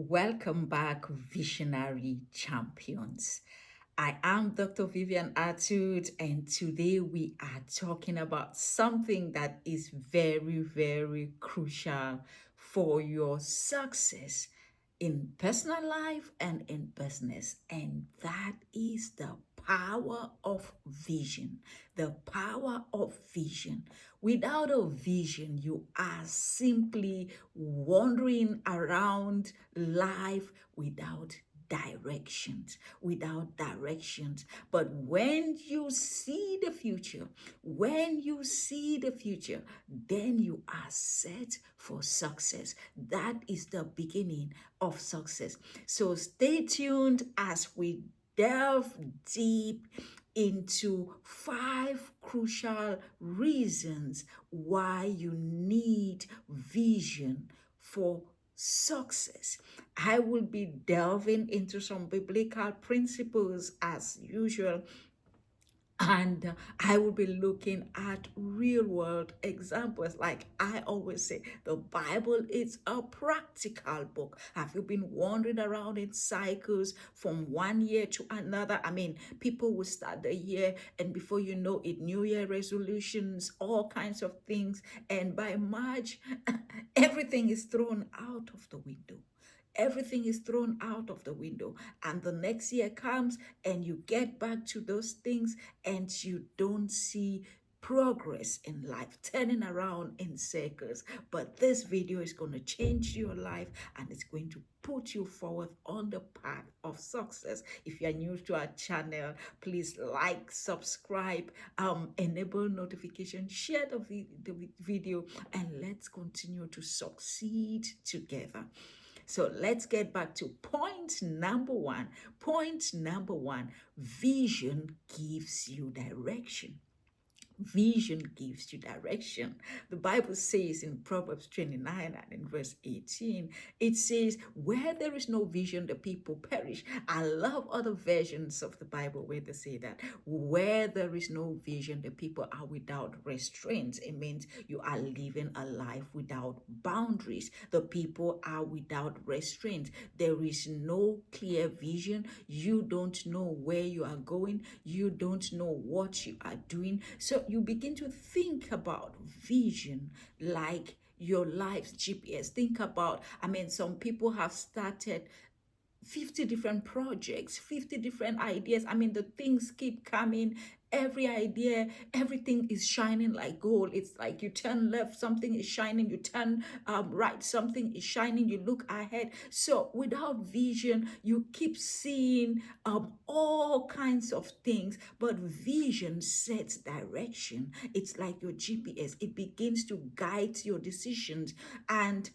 Welcome back, visionary champions. I am Dr. Vivian Atud, and today we are talking about something that is very, very crucial for your success in personal life and in business, and that is the power of vision. The power of vision. Without a vision, you are simply wandering around life without directions. But when you see the future, then you are set for success. That is the beginning of success. So stay tuned as we delve deep into 5 crucial reasons why you need vision for success. I will be delving into some biblical principles as usual, and I will be looking at real world examples. Like I always say, the Bible is a practical book. Have you been wandering around in cycles from one year to another? I mean, people will start the year, and before you know it, New Year resolutions, all kinds of things. And by March, everything is thrown out of the window. Everything is thrown out of the window, and the next year comes and you get back to those things and you don't see progress in life, turning around in circles. But this video is going to change your life, and it's going to put you forward on the path of success. If you are new to our channel, please like, subscribe, enable notification, share the video, and let's continue to succeed together. So let's get back to point number one. Point number one, vision gives you direction. Vision gives you direction. The Bible says in Proverbs 29 and in verse 18, it says, where there is no vision, the people perish. I love other versions of the Bible where they say that. Where there is no vision, the people are without restraints. It means you are living a life without boundaries. The people are without restraints. There is no clear vision. You don't know where you are going. You don't know what you are doing. So you begin to think about vision like your life's GPS. Think about, some people have started 50 different projects, 50 different ideas. The things keep coming. Every idea, everything is shining like gold. It's like you turn left, something is shining. You turn right, something is shining. You look ahead. So without vision, you keep seeing all kinds of things. But vision sets direction. It's like your GPS. It begins to guide your decisions, and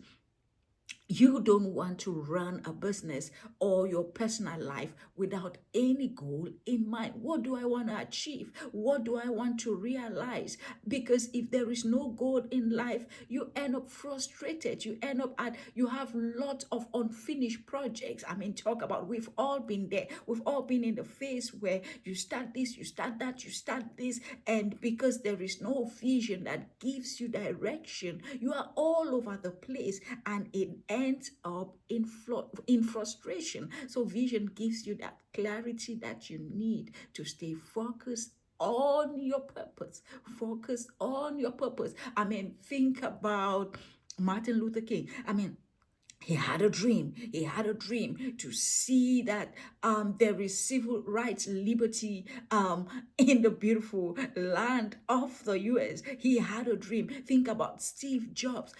you don't want to run a business or your personal life without any goal in mind. What do I want to achieve? What do I want to realize? Because if there is no goal in life, you end up frustrated. You have lots of unfinished projects. Talk about, we've all been there. We've all been in the phase where you start this, you start that, you start this, and because there is no vision that gives you direction, you are all over the place, and it ends up in frustration. So vision gives you that clarity that you need to stay focused on your purpose. Focus on your purpose. Think about Martin Luther King. He had a dream. He had a dream to see that there is civil rights, liberty in the beautiful land of the US. He had a dream. Think about Steve Jobs.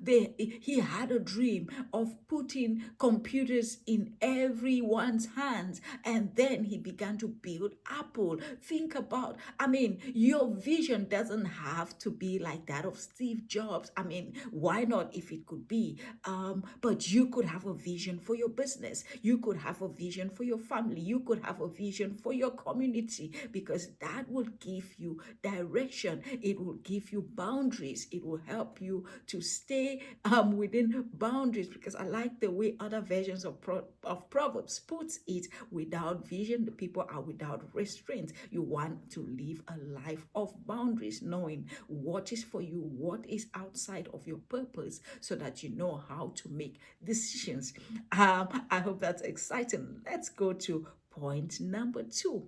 He had a dream of putting computers in everyone's hands, and then he began to build Apple. Think about, your vision doesn't have to be like that of Steve Jobs. Why not if it could be? But you could have a vision for your business. You could have a vision for your family. You could have a vision for your community, because that will give you direction. It will give you boundaries. It will help you to stay within boundaries, because I like the way other versions of Proverbs puts it. Without vision, the people are without restraint. You want to live a life of boundaries, knowing what is for you, what is outside of your purpose, so that you know how how to make decisions. I hope that's exciting. Let's go to point number 2.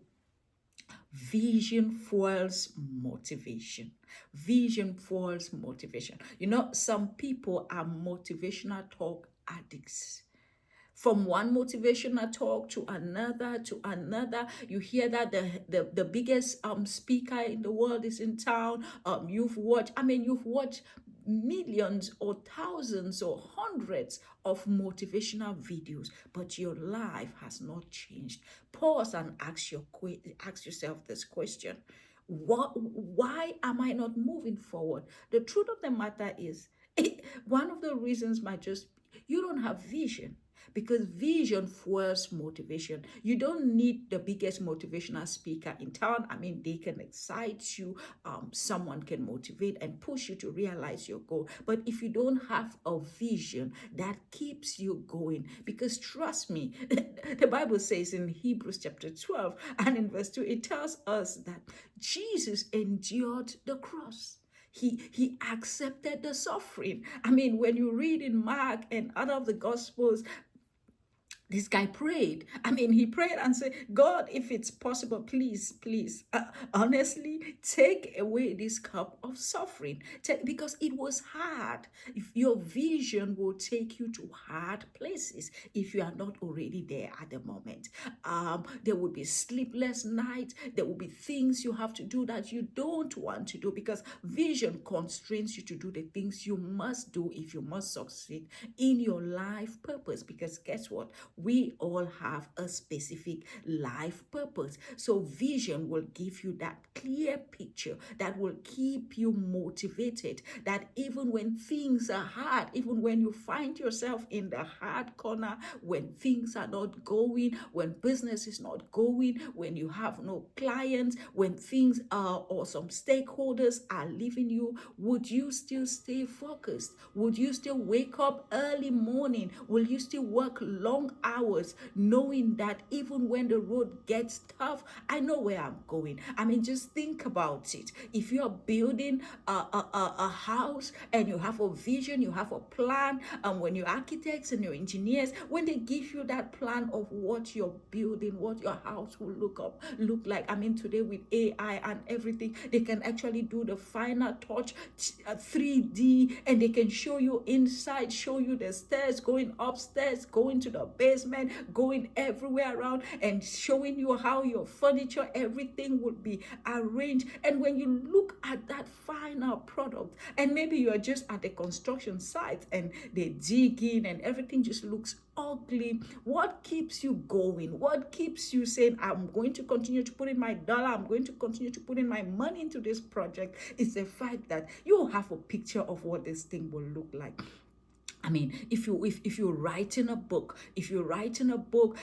Vision fuels motivation. Vision fuels motivation. You know, some people are motivational talk addicts. From one motivational talk to another, you hear that the biggest speaker in the world is in town. You've watched millions or thousands or hundreds of motivational videos, but your life has not changed. Pause and ask yourself this question: why am I not moving forward? The truth of the matter is, one of the reasons might just you don't have vision, because vision fuels motivation. You don't need the biggest motivational speaker in town. I mean, they can excite you. Someone can motivate and push you to realize your goal. But if you don't have a vision that keeps you going, because trust me, the Bible says in Hebrews chapter 12 and in verse 2, it tells us that Jesus endured the cross. He accepted the suffering. I mean, when you read in Mark and other of the Gospels, this guy prayed. I mean, he prayed and said, God, if it's possible, please, honestly, take away this cup of suffering. Because it was hard. If your vision will take you to hard places, if you are not already there at the moment. There will be sleepless nights. There will be things you have to do that you don't want to do, because vision constrains you to do the things you must do if you must succeed in your life purpose. Because guess what? We all have a specific life purpose. So vision will give you that clear picture that will keep you motivated, that even when things are hard, even when you find yourself in the hard corner, when things are not going, when business is not going, when you have no clients, when things are, or some stakeholders are leaving you, would you still stay focused? Would you still wake up early morning? Will you still work long hours, knowing that even when the road gets tough, I know where I'm going? I mean, just think about it. If you're building a house and you have a vision, you have a plan, and when your architects and your engineers, when they give you that plan of what you're building, what your house will look like. I mean, today with AI and everything, they can actually do the final touch, 3D, and they can show you inside, show you the stairs going upstairs, going to the basement, going everywhere around, and showing you how your furniture, everything would be arranged. And when you look at that final product, and maybe you are just at the construction site and they dig in and everything just looks ugly, what keeps you going? What keeps you saying, I'm going to continue to put in my dollar, I'm going to continue to put in my money into this project? It's the fact that you have a picture of what this thing will look like. I mean, if you're writing a book,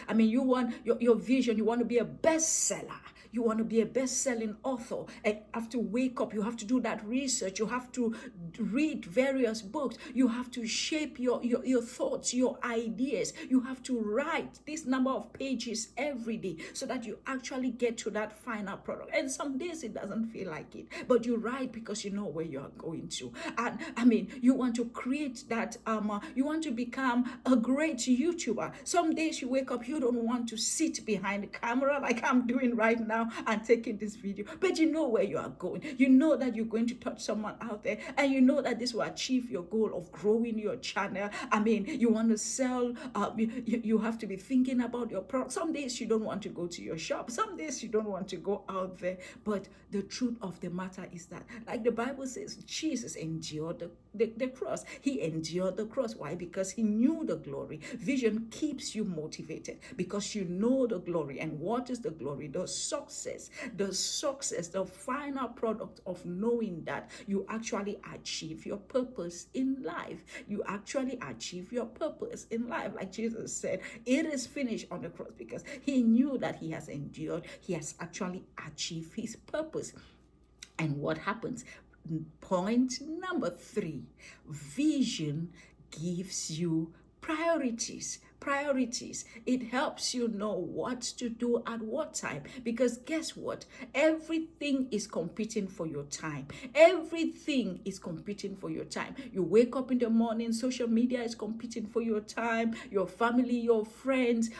I mean, you want your vision, you want to be a bestseller. You want to be a best-selling author, and you have to wake up, you have to do that research, you have to read various books, you have to shape your thoughts, your ideas, you have to write this number of pages every day so that you actually get to that final product. And some days it doesn't feel like it, but you write because you know where you are going to. And I mean, you want to create that, you want to become a great YouTuber. Some days you wake up, you don't want to sit behind the camera like I'm doing right now and taking this video, but you know where you are going. You know that you're going to touch someone out there, and you know that this will achieve your goal of growing your channel. I mean, you want to sell, you have to be thinking about your product. Some days you don't want to go to your shop, some days you don't want to go out there, but the truth of the matter is that, like the Bible says, Jesus endured the cross. He endured the cross. Why? Because he knew the glory. Vision keeps you motivated because you know the glory. And what is the glory? The success, the final product of knowing that you actually achieve your purpose in life. You actually achieve your purpose in life. Like Jesus said, it is finished on the cross, because he knew that he has endured, he has actually achieved his purpose. And what happens? Point number 3, vision gives you priorities. priorities. It helps you know what to do at what time, because guess what? Everything is competing for your time. Everything is competing for your time. You wake up in the morning, social media is competing for your time, your family, your friends,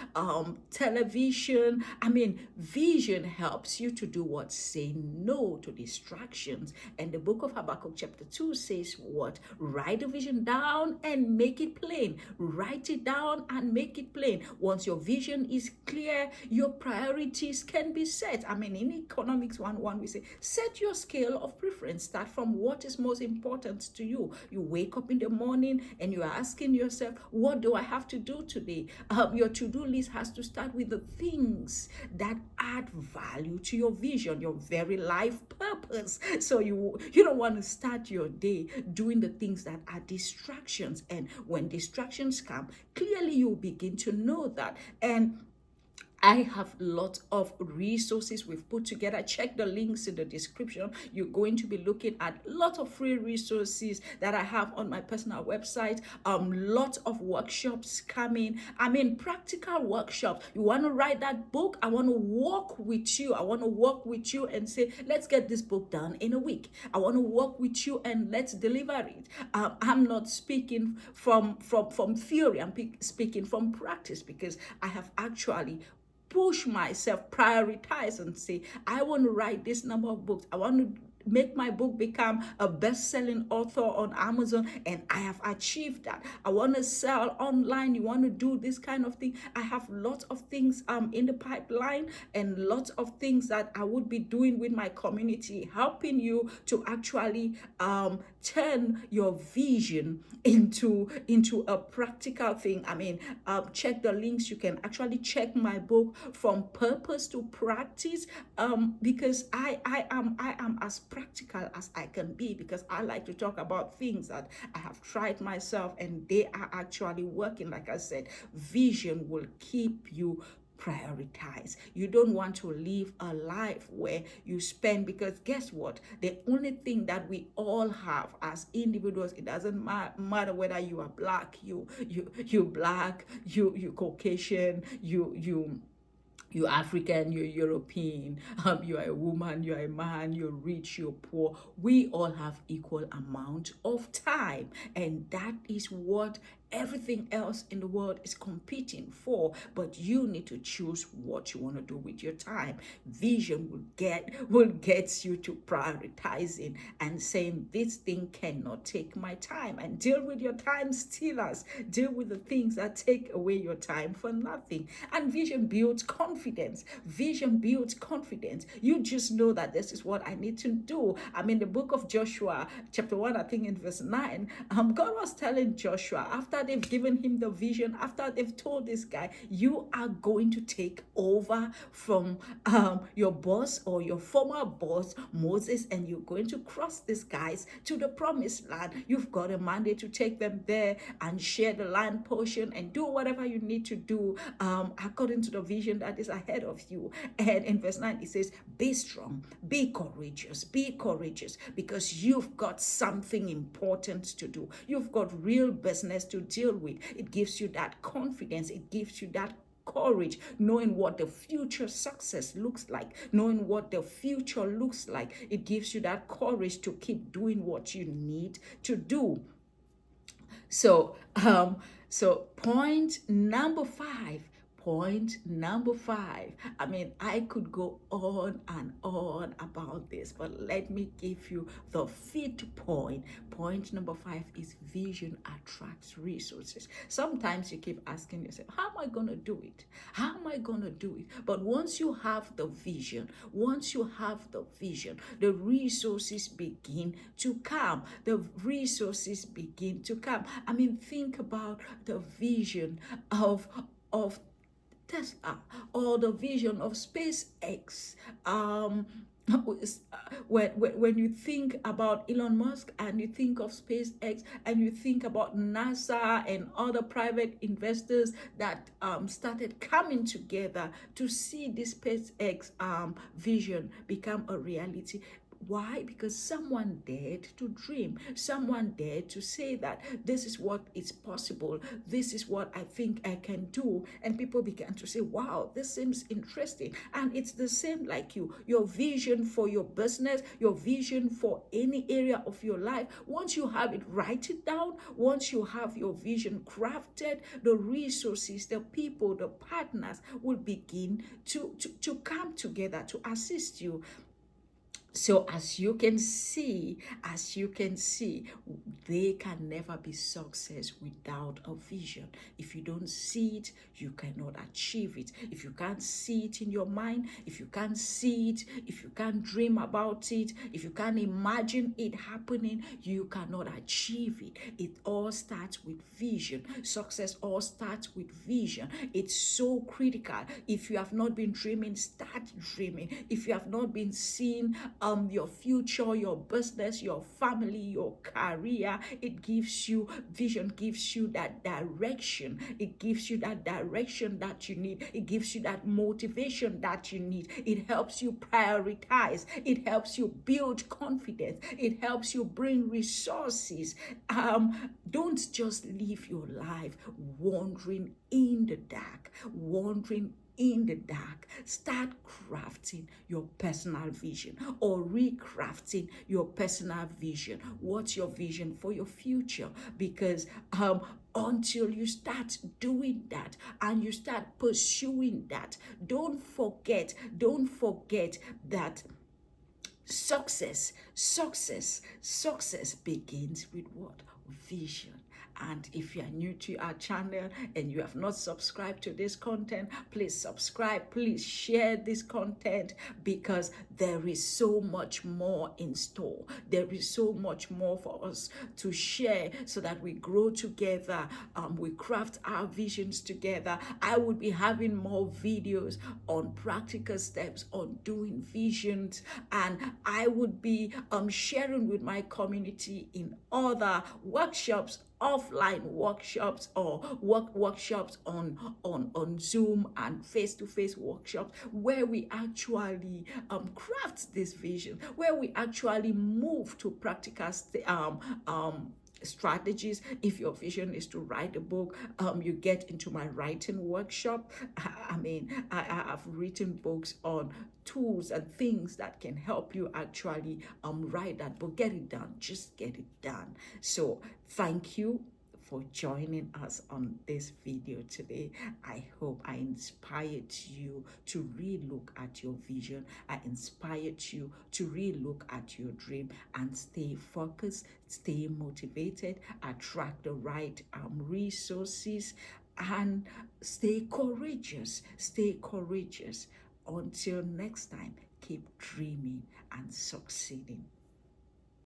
television. I mean, vision helps you to do what? Say no to distractions. And the book of Habakkuk chapter 2 says what? Write the vision down and make it plain. Write it down and make it plain. Once your vision is clear, your priorities can be set. I mean, in Economics 1:1, we say, set your scale of preference. Start from what is most important to you. You wake up in the morning and you're asking yourself, what do I have to do today? Your to-do list has to start with the things that add value to your vision, your very life purpose. So you don't want to start your day doing the things that are distractions. And when distractions come, clearly you begin to know that. And I have lots of resources we've put together. Check the links in the description. You're going to be looking at lots of free resources that I have on my personal website. Lots of workshops coming. I mean, practical workshops. You want to write that book? I want to walk with you. I want to walk with you and say, let's get this book done in a week. I want to walk with you and let's deliver it. I'm not speaking from theory. I'm speaking from practice, because I have actually push myself, prioritize, and say, I want to write this number of books. I want to make my book become a best-selling author on Amazon, and I have achieved that. I want to sell online. You want to do this kind of thing. I have lots of things in the pipeline, and lots of things that I would be doing with my community, helping you to actually turn your vision into a practical thing. I mean, check the links. You can actually check my book, From Purpose to Practice, because I am as practical as I can be, because I like to talk about things that I have tried myself and they are actually working. Like I said, vision will keep you prioritize. You don't want to live a life where you spend, because guess what? The only thing that we all have as individuals, it doesn't matter whether you are black, you black, you Caucasian, you're African, you're European, you're a woman, you're a man, you're rich, you're poor. We all have equal amount of time. And that is what everything else in the world is competing for. But you need to choose what you want to do with your time. Vision will get you to prioritizing and saying, this thing cannot take my time. And deal with your time stealers. Deal with the things that take away your time for nothing. And vision builds confidence. Vision builds confidence. You just know that this is what I need to do. I mean, the book of Joshua, chapter 1, I think in verse 9, God was telling Joshua, after they've given him the vision, after they've told this guy, you are going to take over from your boss or your former boss, Moses, and you're going to cross these guys to the promised land. You've got a mandate to take them there and share the land portion and do whatever you need to do according to the vision that is ahead of you. And in verse 9, it says, be strong, be courageous, because you've got something important to do. You've got real business to deal with. It gives you that confidence. It gives you that courage, knowing what the future success looks like, knowing what the future looks like. It gives you that courage to keep doing what you need to do. So, point number five. I mean, I could go on and on about this, but let me give you the fifth point. Point number 5 is vision attracts resources. Sometimes you keep asking yourself, how am I going to do it? How am I going to do it? But once you have the vision, the resources begin to come. I mean, think about the vision of Tesla, or the vision of SpaceX. When you think about Elon Musk and you think of SpaceX and you think about NASA and other private investors that started coming together to see this SpaceX vision become a reality, Why? Because someone dared to dream. Someone dared to say that this is what is possible. This is what I think I can do. And people began to say, wow, this seems interesting. And it's the same like you. Your vision for your business, your vision for any area of your life, once you have it, write it down. Once you have your vision crafted, the resources, the people, the partners will begin to come together to assist you. So as you can see, they can never be success without a vision. If you don't see it, you cannot achieve it. If you can't see it in your mind, if you can't see it, if you can't dream about it, if you can't imagine it happening, you cannot achieve it. It all starts with vision. Success all starts with vision. It's so critical. If you have not been dreaming, start dreaming. If you have not been seeing your future, your business, your family, your career, it gives you vision, gives you that direction. It gives you that direction that you need. It gives you that motivation that you need. It helps you prioritize. It helps you build confidence. It helps you bring resources. Don't just live your life wandering in the dark, wandering in the dark. Start crafting your personal vision or recrafting your personal vision. What's your vision for your future? Because until you start doing that and you start pursuing that, don't forget that success begins with what? Vision. And if you are new to our channel and you have not subscribed to this content, please subscribe. Please share this content, because there is so much more in store. There is so much more for us to share so that we grow together. We craft our visions together. I will be having more videos on practical steps on doing visions, and I would be sharing with my community in other workshops, offline workshops, or workshops on Zoom, and face-to-face workshops, where we actually craft this vision, where we actually move to practical strategies. If your vision is to write a book, you get into my writing workshop. I have written books on tools and things that can help you actually write that book. Get it done. Just get it done. So thank you for joining us on this video today. I hope I inspired you to relook at your vision. I inspired you to relook at your dream and stay focused, stay motivated, attract the right resources, and stay courageous. Stay courageous. Until next time, keep dreaming and succeeding.